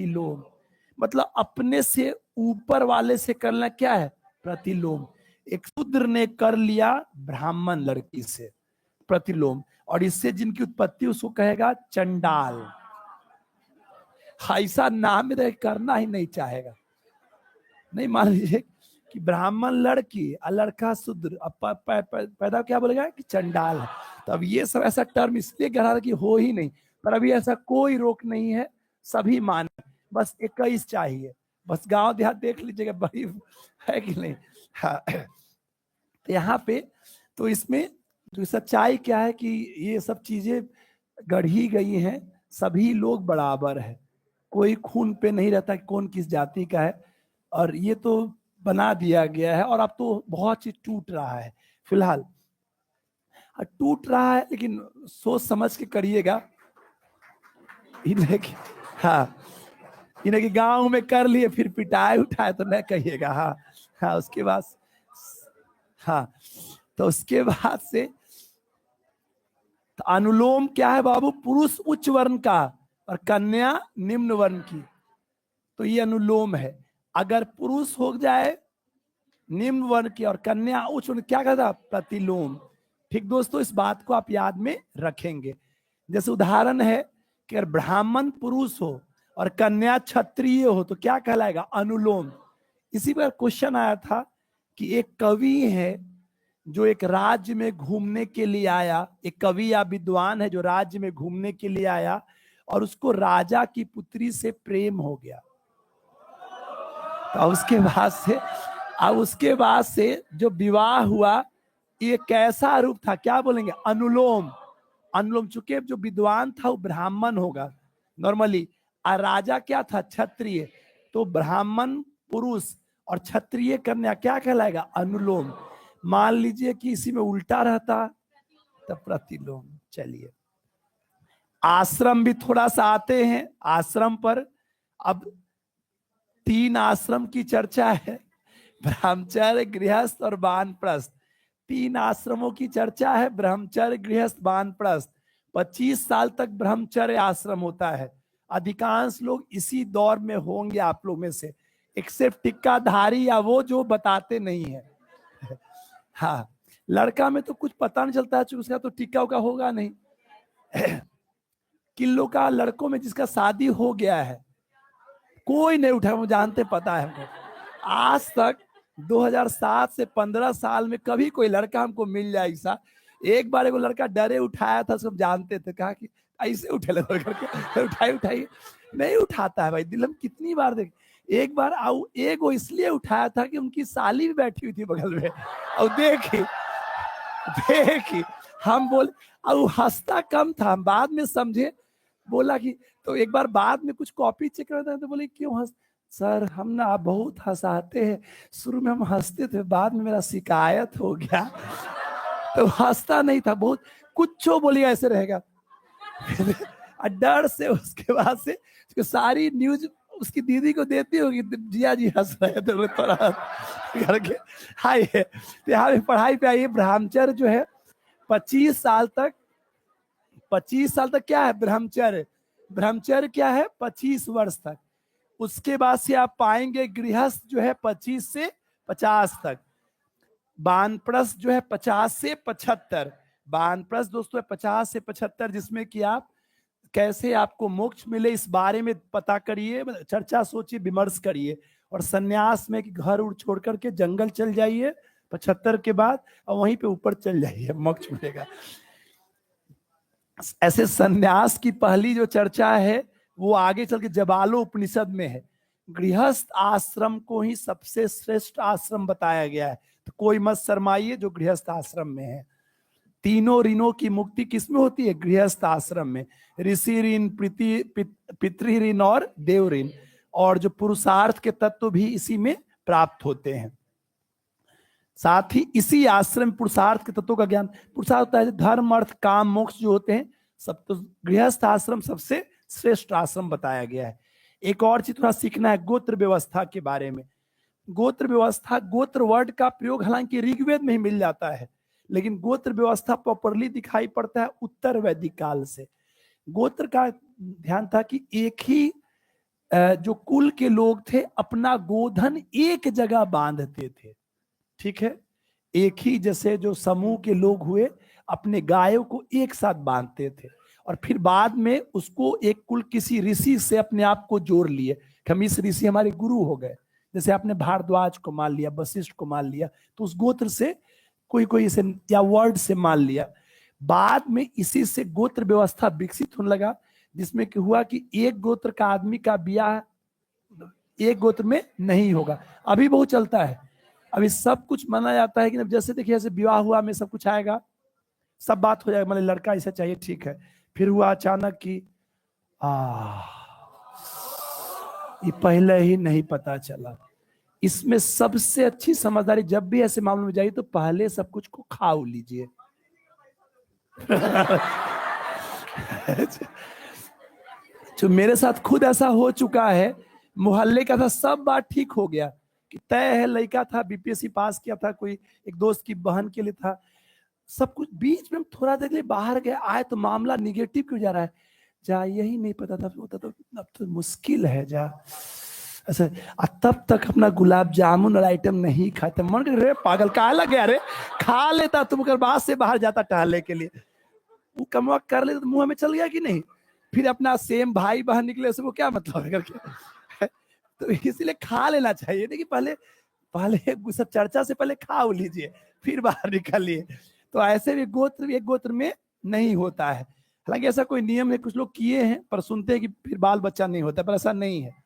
प्रतिलोम, मतलब अपने से ऊपर वाले से करना क्या है, प्रतिलोम। एक शूद्र ने कर लिया ब्राह्मण लड़की से, प्रतिलोम, और इससे जिनकी उत्पत्ति उसको कहेगा चंडाल। ऐसा नाम करना ही नहीं चाहेगा। नहीं, मान लीजिए कि ब्राह्मण लड़की और लड़का शूद्र, अब पैदा क्या बोलेगा कि चंडाल है। तो अब ये सब ऐसा टर्म इसलिए कह कि हो ही नहीं, पर अभी ऐसा कोई रोक नहीं है, सभी माने, बस 21 चाहिए। बस गांव देहात देख लीजिएगा, बड़ी है कि नहीं। हाँ, तो यहाँ पे तो इसमें तो सच्चाई क्या है कि ये सब चीजें गढ़ी गई हैं, सभी लोग बराबर है, कोई खून पे नहीं रहता कि कौन किस जाति का है, और ये तो बना दिया गया है। और अब तो बहुत चीज टूट रहा है फिलहाल, टूट रहा है, लेकिन सोच समझ के करिएगा। इन्हें हाँ, इन्हें कि गांव में कर लिए फिर पिटाए उठाए तो नहीं कहिएगा। हाँ हाँ, उसके बाद हाँ, तो उसके बाद से तो अनुलोम क्या है बाबू, पुरुष उच्च वर्ण का और कन्या निम्न वर्ण की, तो ये अनुलोम है। अगर पुरुष हो जाए निम्न वर्ण की और कन्या उच्च वर्ण, क्या कहता, प्रतिलोम। ठीक दोस्तों, इस बात को आप याद में रखेंगे। जैसे उदाहरण है कि अगर ब्राह्मण पुरुष हो और कन्या क्षत्रिय हो तो क्या कहलाएगा, अनुलोम। इसी पर क्वेश्चन आया था कि एक कवि है जो एक राज्य में घूमने के लिए आया, एक कवि या विद्वान है जो राज्य में घूमने के लिए आया और उसको राजा की पुत्री से प्रेम हो गया। तो उसके बाद से जो विवाह हुआ, ये कैसा रूप था, क्या बोलेंगे, अनुलोम। अनुलोम, चूंकि जो विद्वान था वो ब्राह्मण होगा नॉर्मली, और राजा क्या था, क्षत्रिय, तो ब्राह्मण पुरुष और क्षत्रिय कन्या क्या कहलाएगा, अनुलोम। मान लीजिए कि इसी में उल्टा रहता तो प्रतिलोम। चलिए, आश्रम भी थोड़ा सा आते हैं आश्रम पर। अब 3 आश्रम की चर्चा है, ब्रह्मचर्य, गृहस्थ और वानप्रस्थ। 3 आश्रमों की चर्चा है, ब्रह्मचर्य, गृहस्थ, वानप्रस्थ। 25 साल तक ब्रह्मचर्य आश्रम होता है। अधिकांश लोग इसी दौर में होंगे आप लोग में से, एक्सेप्ट टिक्काधारी या वो जो बताते नहीं है। हाँ, लड़का में तो कुछ पता नहीं चलता है, उसका तो टिक्का उका होगा नहीं। किन लोग का लड़कों में जिसका शादी हो गया है, कोई नहीं उठा, मुझे जानते, पता है हमको। आज तक 2007 से 15 साल में कभी कोई लड़का हमको मिल जाए ऐसा। एक बार एगो लड़का डरे उठाया था, सब जानते थे, कहा कि ऐसे उठे लगे करके, उठाई नहीं उठाता है भाई, दिल हम कितनी बार देख। एक बार एक वो इसलिए उठाया था कि उनकी साली भी बैठी हुई थी बगल में, और देखी हम बोले, और हंसता कम था, हम बाद में समझे, बोला कि तो एक बार बाद में कुछ कॉपी चेक करता है तो बोले क्यों हंस, सर हम ना आप बहुत हंसाते हैं, शुरू में हम हंसते थे, बाद में मेरा शिकायत हो गया। तो हंसता नहीं था, बहुत कुछ बोलिए ऐसे रहेगा। डर से उसके बाद से सारी न्यूज उसकी दीदी को देती होगी, जिया जी हंस रहे थे थोड़ा करके। हाय, तो यहाँ पे पढ़ाई पे आइए, ब्रह्मचर्य जो है 25 साल तक, 25 साल तक क्या है ब्रह्मचर्य, ब्रह्मचर्य क्या है 25 वर्ष तक। उसके बाद से आप पाएंगे गृहस्थ जो है 25 से 50 तक, वानप्रस्थ जो है 50 से 75। वानप्रस्थ दोस्तों 50 से 75, जिसमें कि आप कैसे आपको मोक्ष मिले इस बारे में पता करिए, चर्चा सोचिए, विमर्श करिए। और सन्यास में कि घर उड़ छोड़ करके जंगल चल जाइए 75 के बाद, और वहीं पे ऊपर चल जाइए, मोक्ष मिलेगा। ऐसे सन्यास की पहली जो चर्चा है वो आगे चल के जबालो उपनिषद में है। गृहस्थ आश्रम को ही सबसे श्रेष्ठ आश्रम बताया गया है, तो कोई मत शर्माइए जो गृहस्थ आश्रम में है। तीनों ऋणों की मुक्ति किसमें होती है, गृहस्थ आश्रम में। ऋषि ऋण, पितृ ऋण और देव ऋण, और जो पुरुषार्थ के तत्व भी इसी में प्राप्त होते हैं। साथ ही इसी आश्रम पुरुषार्थ के तत्वों का ज्ञान, पुरुषार्थ होता है धर्म अर्थ काम मोक्ष जो होते हैं सब, तो गृहस्थ आश्रम सबसे श्रेष्ठ आश्रम बताया गया है। एक और चीज थोड़ा सीखना है गोत्र व्यवस्था के बारे में। गोत्र व्यवस्था, गोत्र वर्ड का प्रयोग हालांकि ऋग्वेद में ही मिल जाता है, लेकिन गोत्र व्यवस्था प्रॉपरली दिखाई पड़ता है उत्तर वैदिक काल से। गोत्र का ध्यान था कि एक ही जो कुल के लोग थे अपना गोधन एक जगह बांधते थे, ठीक है। एक ही जैसे जो समूह के लोग हुए अपने गायों को एक साथ बांधते थे, और फिर बाद में उसको एक कुल किसी ऋषि से अपने आप को जोड़ लिए कि हम इस ऋषि हमारे गुरु हो गए। जैसे आपने भारद्वाज को मान लिया, वशिष्ठ को मान लिया, तो उस गोत्र से कोई कोई इसे या वर्ड से मान लिया। बाद में इसी से गोत्र व्यवस्था विकसित होने लगा, जिसमें कि हुआ कि एक गोत्र का आदमी का ब्याह एक गोत्र में नहीं होगा। अभी बहुत चलता है, अभी सब कुछ माना जाता है कि जैसे देखिए जैसे विवाह हुआ में सब कुछ आएगा, सब बात हो जाएगा, मतलब लड़का ऐसा चाहिए, ठीक है। फिर हुआ अचानक कि ये पहले ही नहीं पता चला। इसमें सबसे अच्छी समझदारी, जब भी ऐसे मामले में जाइए तो पहले सब कुछ को खा लीजिए। जो मेरे साथ खुद ऐसा हो चुका है, मोहल्ले का था, सब बात ठीक हो गया कि तय है, लड़का था, बीपीएससी पास किया था, कोई एक दोस्त की बहन के लिए था, सब कुछ। बीच में हम थोड़ा देर लिए बाहर गए, आए तो मामला निगेटिव क्यों जा रहा है, जा यही नहीं पता था, होता तो अब तो मुश्किल है जा ऐसा। तब तक अपना गुलाब जामुन और आइटम नहीं खाते, मन कर रे पागल कहा लग गया रे, खा लेता तुम कर बाद से बाहर जाता टहलने के लिए, वो कमवा कर लेता तो मुंह में चल गया कि नहीं। फिर अपना सेम भाई बहन निकले उससे वो क्या मतलब है करके। तो इसीलिए खा लेना चाहिए, नहीं कि पहले पहले सब चर्चा से पहले खा लीजिए फिर बाहर निकलिए। तो ऐसे भी गोत्र एक गोत्र में नहीं होता है। हालांकि ऐसा कोई नियम है, कुछ लोग किए हैं, पर सुनते हैं कि फिर बाल बच्चा नहीं होता, पर ऐसा नहीं है।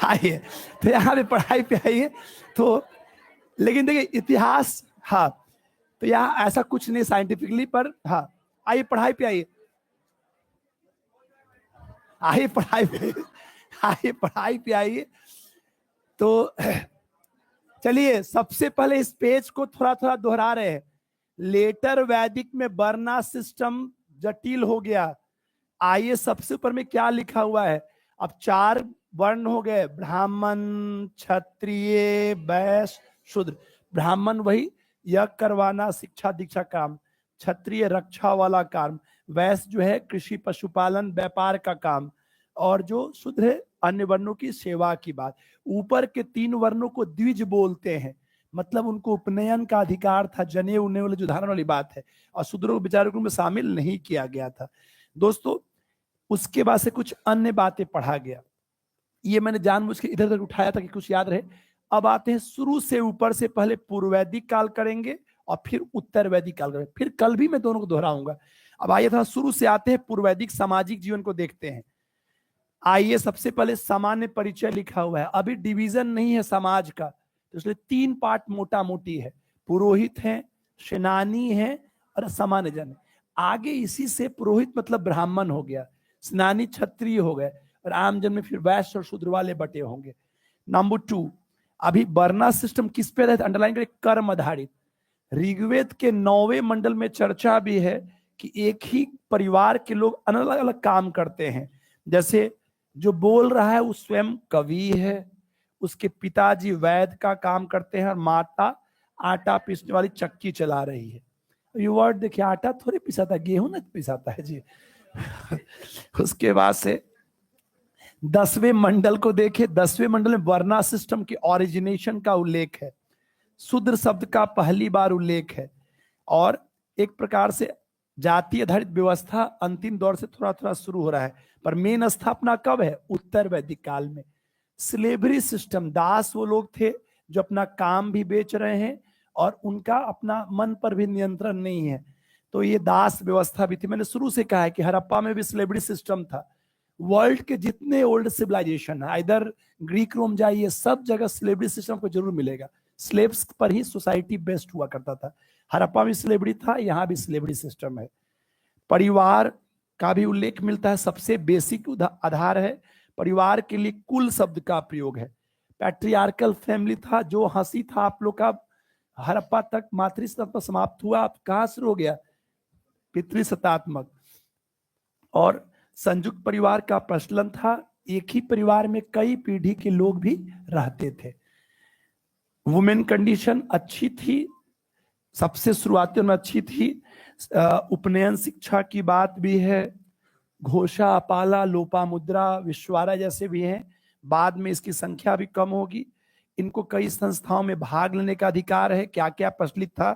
आइए तो यहाँ पे पढ़ाई पे आइए तो, लेकिन देखिए इतिहास, हाँ तो यहाँ ऐसा कुछ नहीं साइंटिफिकली, पर हाँ आइए पढ़ाई पे आइए, आइए पढ़ाई पे, आइए पढ़ाई पे आइए। तो चलिए सबसे पहले इस पेज को थोड़ा थोड़ा दोहरा रहे हैं। लेटर वैदिक में वर्ना सिस्टम जटिल हो गया। आइए सबसे ऊपर में क्या लिखा हुआ है, अब 4 वर्ण हो गए, ब्राह्मण, क्षत्रिय, वैश्य, शूद्र। ब्राह्मण वही यज्ञ करवाना, शिक्षा दीक्षा काम, क्षत्रिय रक्षा वाला काम, वैश्य जो है कृषि पशुपालन व्यापार का काम, और जो शूद्र है अन्य वर्णों की सेवा की बात। ऊपर के 3 वर्णों को द्विज बोलते हैं, मतलब उनको उपनयन का अधिकार था, जने उन्ने वाले जो धारण वाली बात है, और शूद्रों को विचारकों में शामिल नहीं किया गया था। दोस्तों उसके बाद से कुछ अन्य बातें पढ़ा गया, ये मैंने जानबूझ के इधर उधर उठाया था कि कुछ याद रहे। अब आते हैं शुरू से ऊपर से, पहले पूर्व वैदिक काल करेंगे और फिर उत्तर वैदिक काल करेंगे, फिर कल भी मैं दोनों को दोहराऊंगा। अब आइए थोड़ा शुरू से आते हैं, पूर्व वैदिक सामाजिक जीवन को देखते हैं। आइए सबसे पहले सामान्य परिचय लिखा हुआ है, अभी डिवीजन नहीं है समाज का, तो इसलिए 3 पार्ट मोटा मोटी है, पुरोहित है, सेनानी है और सामान्य जन। आगे इसी से पुरोहित मतलब ब्राह्मण हो गया, सेनानी क्षत्रिय हो गए, और आम जन में फिर वैश्य और शूद्र वाले बटे होंगे। नंबर 2, अभी वर्ना सिस्टम किस पे रहता है, अंडरलाइन करें, कर्म आधारित। ऋग्वेद के 9वें मंडल में चर्चा भी है कि एक ही परिवार के लोग अलग अलग काम करते हैं। जैसे जो बोल रहा है वो स्वयं कवि है, उसके पिताजी वैद्य का काम करते हैं, और माता आटा पीसने वाली चक्की चला रही है। ये वर्ड देखिए, आटा थोड़ी पिसाता है, गेहूं ना पिसाता है जी। उसके बाद से 10वें मंडल को देखे, 10वें मंडल में वर्ना सिस्टम के ओरिजिनेशन का उल्लेख है, शूद्र शब्द का पहली बार उल्लेख है, और एक प्रकार से जाति आधारित व्यवस्था अंतिम दौर से थोड़ा थोड़ा शुरू हो रहा है, पर मेन स्थापना कब है, उत्तर वैदिक काल में। स्लेवरी सिस्टम, दास वो लोग थे जो अपना काम भी बेच रहे हैं और उनका अपना मन पर भी नियंत्रण नहीं है, तो ये दास व्यवस्था भी थी। मैंने शुरू से कहा है कि हड़प्पा में भी स्लेवरी सिस्टम था। वर्ल्ड के जितने ओल्ड सिविलाइजेशन है, इधर ग्रीक रोम जाइए, सब जगह स्लेवरी सिस्टम को जरूर मिलेगा। स्लेव्स पर ही सोसाइटी बेस्ट हुआ करता था। हड़प्पा में स्लेवरी था, यहां भी स्लेवरी सिस्टम है। परिवार का भी उल्लेख मिलता है, सबसे बेसिक आधार है परिवार के लिए कुल शब्द का प्रयोग है। पैट्रियार्कल फैमिली था, जो हंसी था आप लोग का हड़प्पा तक मातृसत्ता समाप्त हुआ, आप कहां शुरू हो गया, पितृसत्तात्मक। और संयुक्त परिवार का प्रचलन था, एक ही परिवार में कई पीढ़ी के लोग भी रहते थे। वुमेन कंडीशन अच्छी थी, सबसे शुरुआती में अच्छी थी। उपनयन शिक्षा की बात भी है, घोषा, अपाला, लोपामुद्रा, विश्वारा जैसे भी हैं। बाद में इसकी संख्या भी कम होगी। इनको कई संस्थाओं में भाग लेने का अधिकार है। क्या क्या प्रचलित था?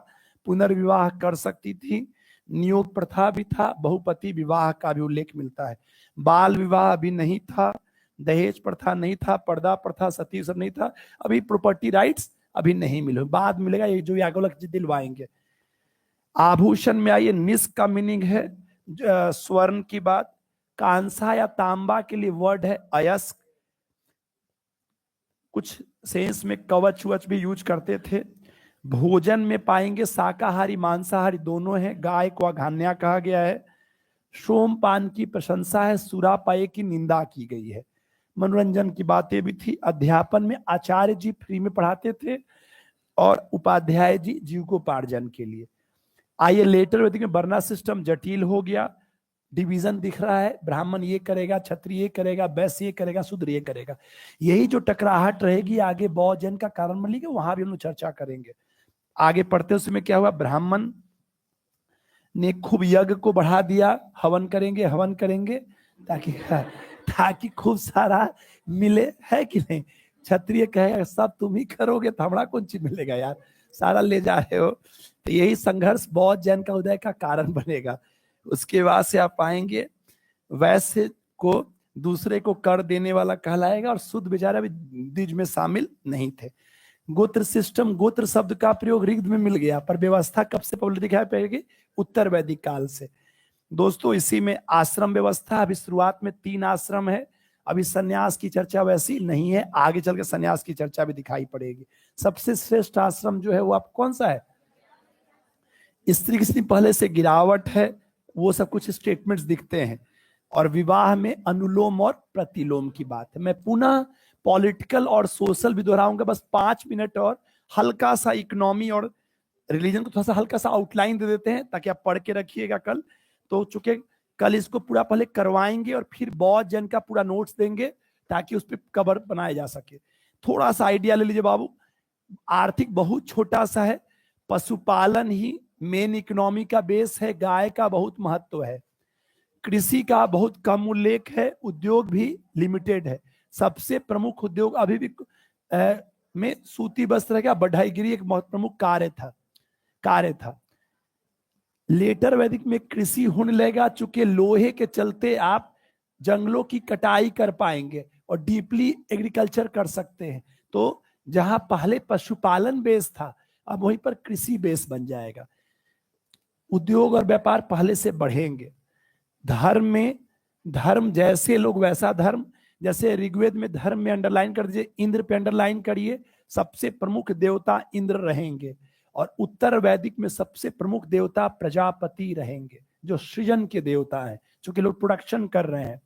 पुनर्विवाह कर सकती थी, नियोग प्रथा भी था, बहुपति विवाह का भी उल्लेख मिलता है। बाल विवाह अभी नहीं था, दहेज प्रथा नहीं था, पर्दा प्रथा, सती सब नहीं था। अभी प्रॉपर्टी राइट्स अभी नहीं मिले, बाद मिलेगा, ये जो याज्ञवल्क्य जी दिलवाएंगे। आभूषण में आइए, निस का मीनिंग है स्वर्ण की बात। कांसा या तांबा के लिए वर्ड है अयस्क। कुछ सेंस में कवच वच भी यूज करते थे। भोजन में पाएंगे शाकाहारी मांसाहारी दोनों है। गाय को अघान्या कहा गया है। सोमपान की प्रशंसा है, सुरापाए की निंदा की गई है। मनोरंजन की बातें भी थी। अध्यापन में आचार्य जी फ्री में पढ़ाते थे और उपाध्याय जी जीविकोपार्जन के लिए। आइए लेटर वैदिक में वर्ना सिस्टम जटिल हो गया। डिवीजन दिख रहा है, ब्राह्मण ये करेगा, क्षत्रिय ये करेगा, वैश्य ये करेगा, शूद्र ये करेगा। यही जो टकराहट रहेगी आगे बौद्ध जैन का कारण बन लेगी, वहां भी हम लोग चर्चा करेंगे। आगे पढ़ते उसमें क्या हुआ, ब्राह्मण ने खूब यज्ञ को बढ़ा दिया। हवन करेंगे, हवन करेंगे ताकि ताकि खूब सारा मिले, है कि नहीं। क्षत्रिय कहेगा सब तुम ही करोगे तो हमारा कौन चीज मिलेगा यार, सारा ले जा रहे हो। तो यही संघर्ष बौद्ध जैन का उदय का कारण बनेगा। उसके बाद से आप पाएंगे वैश्य को दूसरे को कर देने वाला कहलाएगा, और शुद्ध बेचारा भी द्विज में शामिल नहीं थे। गोत्र सिस्टम, गोत्र शब्द का प्रयोग ऋग्वेद में मिल गया, पर व्यवस्था कब से पब्लिक दिखाई पड़ेगी, उत्तर वैदिक काल से। दोस्तों इसी में आश्रम व्यवस्था, अभी शुरुआत में 3 आश्रम है। अभी सन्यास की चर्चा वैसी नहीं है, आगे चल के सन्यास की चर्चा भी दिखाई पड़ेगी। सबसे श्रेष्ठ आश्रम जो है वो आप कौन सा है? स्त्री कितनी पहले से गिरावट है, वो सब कुछ स्टेटमेंट्स दिखते हैं। और विवाह में अनुलोम और प्रतिलोम की बात है। मैं पुनः पॉलिटिकल और सोशल भी दोहराऊंगा, बस 5 मिनट और हल्का सा इकोनॉमी और रिलीजन को थोड़ा सा हल्का सा आउटलाइन दे देते हैं ताकि आप पढ़ के रखिएगा कल। तो चूंकि कल इसको पूरा पहले करवाएंगे और फिर बौद्ध जैन का पूरा नोट्स देंगे ताकि उस पर कवर बनाया जा सके। थोड़ा सा आइडिया ले लीजिए बाबू। आर्थिक बहुत छोटा सा है, पशुपालन ही मेन इकोनॉमी का बेस है, गाय का बहुत महत्व है, कृषि का बहुत कम उल्लेख है, उद्योग भी लिमिटेड है। सबसे प्रमुख उद्योग अभी भी में सूती वस्त्र का बढ़ाईगिरी एक बहुत प्रमुख कार्य था। लेटर वैदिक में कृषि होने लगेगा, चूंकि लोहे के चलते आप जंगलों की कटाई कर पाएंगे और डीपली एग्रीकल्चर कर सकते हैं। तो जहां पहले पशुपालन बेस था अब वहीं पर कृषि बेस बन जाएगा। उद्योग और व्यापार पहले से बढ़ेंगे। धर्म में, धर्म जैसे लोग वैसा धर्म, जैसे ऋग्वेद में धर्म में अंडरलाइन कर दीजिए, इंद्र पे अंडरलाइन करिए, सबसे प्रमुख देवता इंद्र रहेंगे। और उत्तर वैदिक में सबसे प्रमुख देवता प्रजापति रहेंगे, जो सृजन के देवता हैं, क्योंकि लोग प्रोडक्शन कर रहे हैं।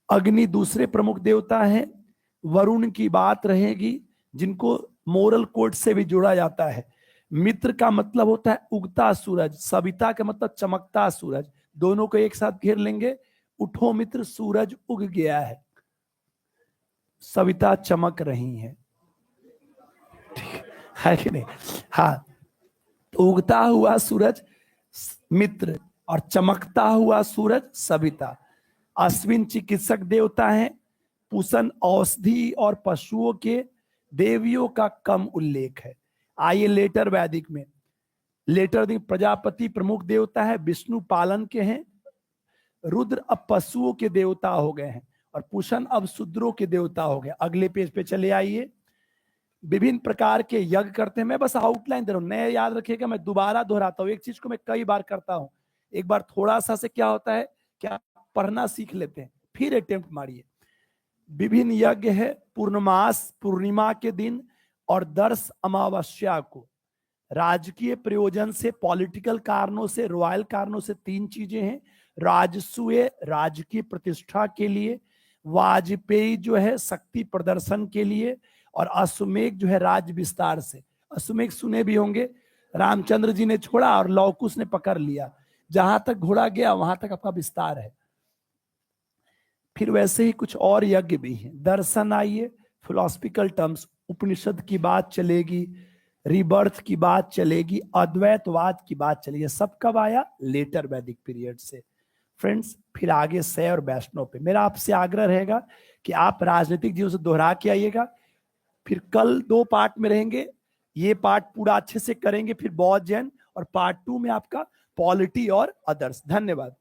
अग्नि दूसरे प्रमुख देवता हैं। वरुण की बात रहेगी, जिनको मोरल कोड से भी जोड़ा जाता है। मित्र का मतलब होता है उगता सूरज, सविता का मतलब चमकता सूरज, दोनों को एक साथ घेर लेंगे। उठो मित्र, सूरज उग गया है, सविता चमक रही है कि नहीं। हाँ, तो उगता हुआ सूरज मित्र और चमकता हुआ सूरज सविता। अश्विन चिकित्सक देवता हैं। पुष्ण औषधि और पशुओं के देवियों का कम उल्लेख है। आइए लेटर वैदिक में, लेटर वैदिक प्रजापति प्रमुख देवता है, विष्णु पालन के हैं। रुद्र अब पशुओं के देवता हो गए हैं और पुष्ण अब शूद्रों के देवता हो गए। अगले पेज पे चले आइए। विभिन्न प्रकार के यज्ञ करते हैं। मैं बस आउटलाइन दे रहा हूं, नए याद रखिएगा, मैं दोबारा दोहराता हूं, एक चीज को मैं कई बार करता हूं। एक बार थोड़ा सा से क्या होता है, क्या पढ़ना सीख लेते हैं, फिर अटेम्प्ट मारिए। विभिन्न यज्ञ है, पूर्णमास पूर्णिमा के दिन और दर्श अमावस्या को। राजकीय प्रयोजन से, पॉलिटिकल कारणों से, रॉयल कारणों से 3 चीजें हैं। राजसूय राजकीय प्रतिष्ठा के लिए, वाजपेयी जो है शक्ति प्रदर्शन के लिए, और अश्वमेघ जो है राज विस्तार से। अश्वमेघ सुने भी होंगे, रामचंद्र जी ने छोड़ा और लौकुश ने पकड़ लिया, जहां तक घोड़ा गया वहां तक आपका विस्तार है। फिर वैसे ही कुछ और यज्ञ भी हैं। दर्शन आइए, फिलोसफिकल टर्म्स, उपनिषद की बात चलेगी, रिबर्थ की बात चलेगी, अद्वैतवाद की बात चलेगी। सब कब आया? लेटर वैदिक पीरियड से। फ्रेंड्स फिर आगे शैव और वैष्णव पे मेरा आपसे आग्रह रहेगा कि आप राजनीतिक जीवन से दोहरा के आइएगा। फिर कल 2 पार्ट में रहेंगे, ये पार्ट पूरा अच्छे से करेंगे, फिर बौद्ध जैन, और पार्ट 2 में आपका पॉलिटी और अदर्स। धन्यवाद।